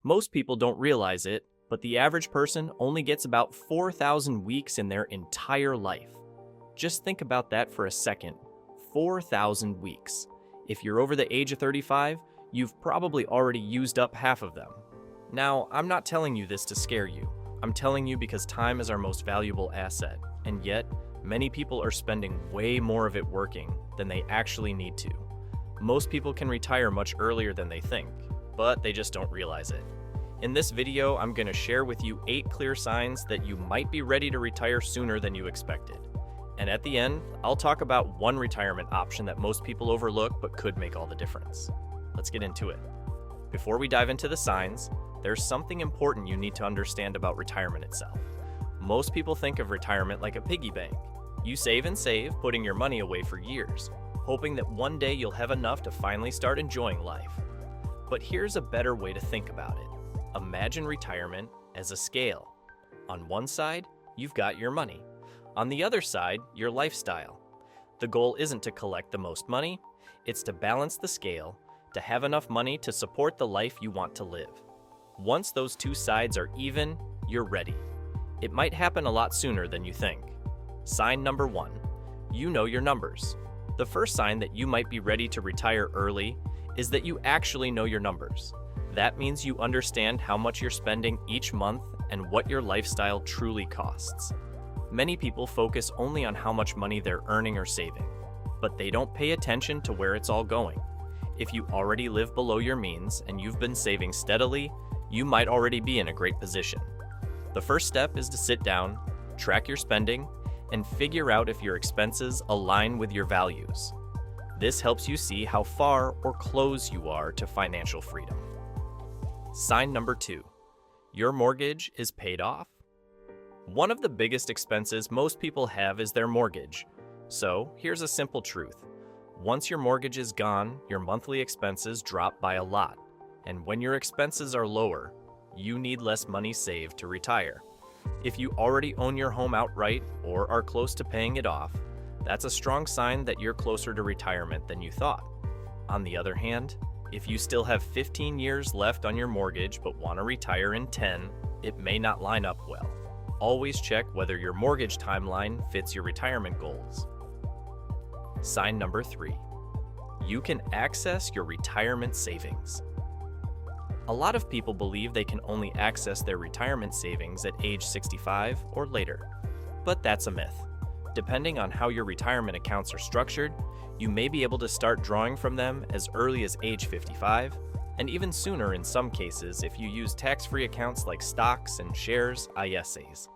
Most people don't realize it, but the average person only gets about 4,000 weeks in their entire life. Just think about that for a second. 4,000 weeks. If you're over the age of 35, you've probably already used up half of them. Now, I'm not telling you this to scare you. I'm telling you because time is our most valuable asset, and yet, many people are spending way more of it working than they actually need to. Most people can retire much earlier than they think, but they just don't realize it. In this video, I'm going to share with you 8 clear signs that you might be ready to retire sooner than you expected. And at the end, I'll talk about one retirement option that most people overlook but could make all the difference. Let's get into it. Before we dive into the signs, there's something important you need to understand about retirement itself. Most people think of retirement like a piggy bank. You save and save, putting your money away for years, hoping that one day you'll have enough to finally start enjoying life. But here's a better way to think about it. Imagine retirement as a scale. On one side, you've got your money. On the other side, your lifestyle. The goal isn't to collect the most money, it's to balance the scale, to have enough money to support the life you want to live. Once those two sides are even, you're ready. It might happen a lot sooner than you think. Sign number 1. You know your numbers. The first sign that you might be ready to retire early is that you actually know your numbers. That means you understand how much you're spending each month and what your lifestyle truly costs. Many people focus only on how much money they're earning or saving, but they don't pay attention to where it's all going. If you already live below your means and you've been saving steadily, you might already be in a great position. The first step is to sit down, track your spending, and figure out if your expenses align with your values. This helps you see how far or close you are to financial freedom. Sign number 2. Your mortgage is paid off. One of the biggest expenses most people have is their mortgage. So, here's a simple truth. Once your mortgage is gone, your monthly expenses drop by a lot. And when your expenses are lower, you need less money saved to retire. If you already own your home outright or are close to paying it off, that's a strong sign that you're closer to retirement than you thought. On the other hand, if you still have 15 years left on your mortgage but want to retire in 10, it may not line up well. Always check whether your mortgage timeline fits your retirement goals. Sign number 3. You can access your retirement savings. A lot of people believe they can only access their retirement savings at age 65 or later, but that's a myth. Depending on how your retirement accounts are structured, you may be able to start drawing from them as early as age 55, and even sooner in some cases if you use tax-free accounts like stocks and shares, ISAs.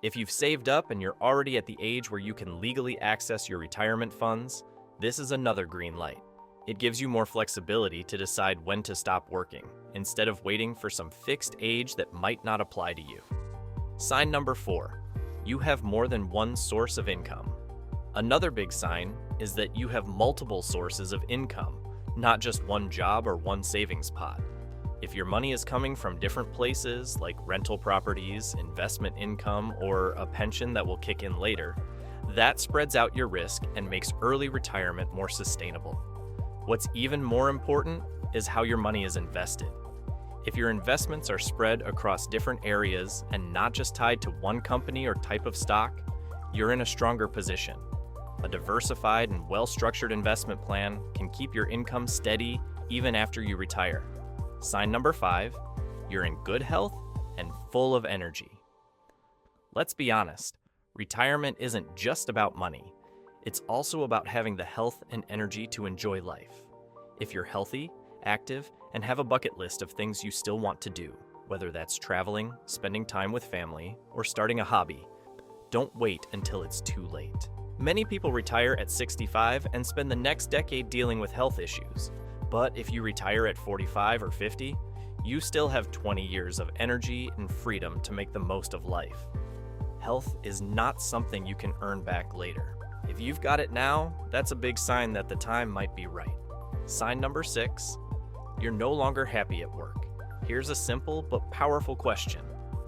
If you've saved up and you're already at the age where you can legally access your retirement funds, this is another green light. It gives you more flexibility to decide when to stop working, instead of waiting for some fixed age that might not apply to you. Sign number 4. You have more than one source of income. Another big sign is that you have multiple sources of income, not just one job or one savings pot. If your money is coming from different places like rental properties, investment income, or a pension that will kick in later, that spreads out your risk and makes early retirement more sustainable. What's even more important is how your money is invested. If your investments are spread across different areas and not just tied to one company or type of stock, you're in a stronger position. A diversified and well-structured investment plan can keep your income steady even after you retire. Sign number 5, you're in good health and full of energy. Let's be honest, retirement isn't just about money. It's also about having the health and energy to enjoy life. If you're healthy, active, and have a bucket list of things you still want to do, whether that's traveling, spending time with family, or starting a hobby, don't wait until it's too late. Many people retire at 65 and spend the next decade dealing with health issues. But if you retire at 45 or 50, you still have 20 years of energy and freedom to make the most of life. Health is not something you can earn back later. If you've got it now, that's a big sign that the time might be right. Sign number 6, you're no longer happy at work. Here's a simple but powerful question.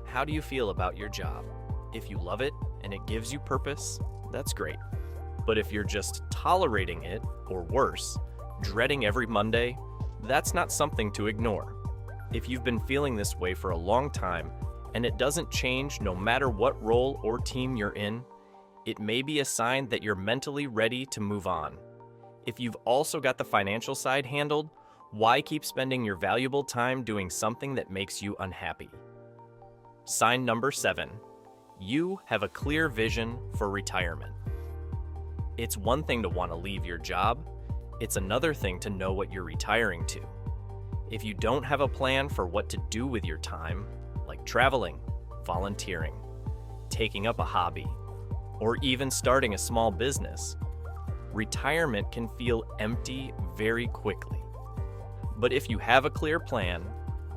How do you feel about your job? If you love it and it gives you purpose, that's great. But if you're just tolerating it, or worse, dreading every Monday, that's not something to ignore. If you've been feeling this way for a long time and it doesn't change no matter what role or team you're in, it may be a sign that you're mentally ready to move on. If you've also got the financial side handled, why keep spending your valuable time doing something that makes you unhappy? Sign number 7. You have a clear vision for retirement. It's one thing to want to leave your job. It's another thing to know what you're retiring to. If you don't have a plan for what to do with your time, like traveling, volunteering, taking up a hobby, or even starting a small business, retirement can feel empty very quickly. But if you have a clear plan,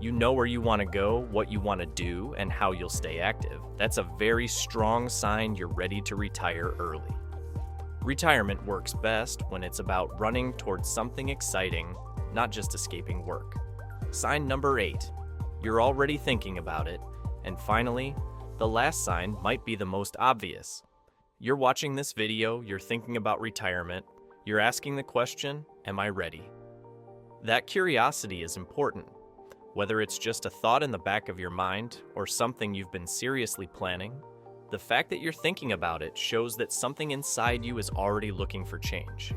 you know where you want to go, what you want to do, and how you'll stay active, that's a very strong sign you're ready to retire early. Retirement works best when it's about running towards something exciting, not just escaping work. Sign number 8. You're already thinking about it. And finally, the last sign might be the most obvious. You're watching this video, you're thinking about retirement, you're asking the question, am I ready? That curiosity is important. Whether it's just a thought in the back of your mind or something you've been seriously planning, the fact that you're thinking about it shows that something inside you is already looking for change.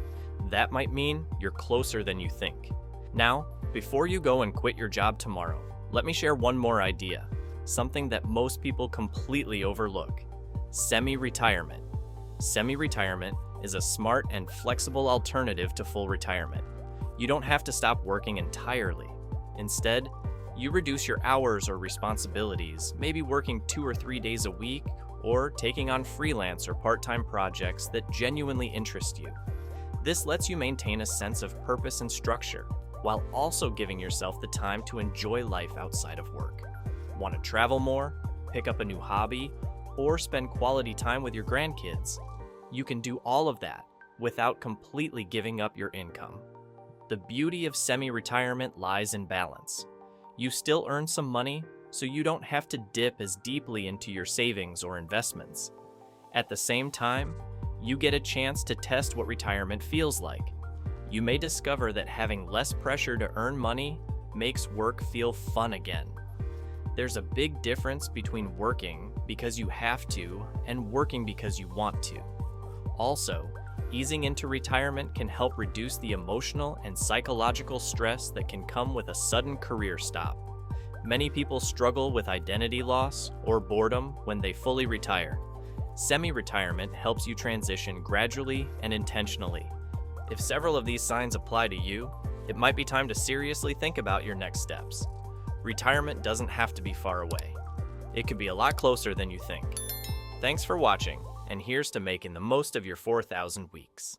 That might mean you're closer than you think. Now, before you go and quit your job tomorrow, let me share one more idea, something that most people completely overlook: semi-retirement. Semi-retirement is a smart and flexible alternative to full retirement. You don't have to stop working entirely. Instead, you reduce your hours or responsibilities, maybe working 2 or 3 days a week, or taking on freelance or part-time projects that genuinely interest you. This lets you maintain a sense of purpose and structure, while also giving yourself the time to enjoy life outside of work. Want to travel more, pick up a new hobby, or spend quality time with your grandkids? You can do all of that without completely giving up your income. The beauty of semi-retirement lies in balance. You still earn some money, so you don't have to dip as deeply into your savings or investments. At the same time, you get a chance to test what retirement feels like. You may discover that having less pressure to earn money makes work feel fun again. There's a big difference between working because you have to and working because you want to. Also, easing into retirement can help reduce the emotional and psychological stress that can come with a sudden career stop. Many people struggle with identity loss or boredom when they fully retire. Semi-retirement helps you transition gradually and intentionally. If several of these signs apply to you, it might be time to seriously think about your next steps. Retirement doesn't have to be far away. It could be a lot closer than you think. Thanks for watching, and here's to making the most of your 4,000 weeks.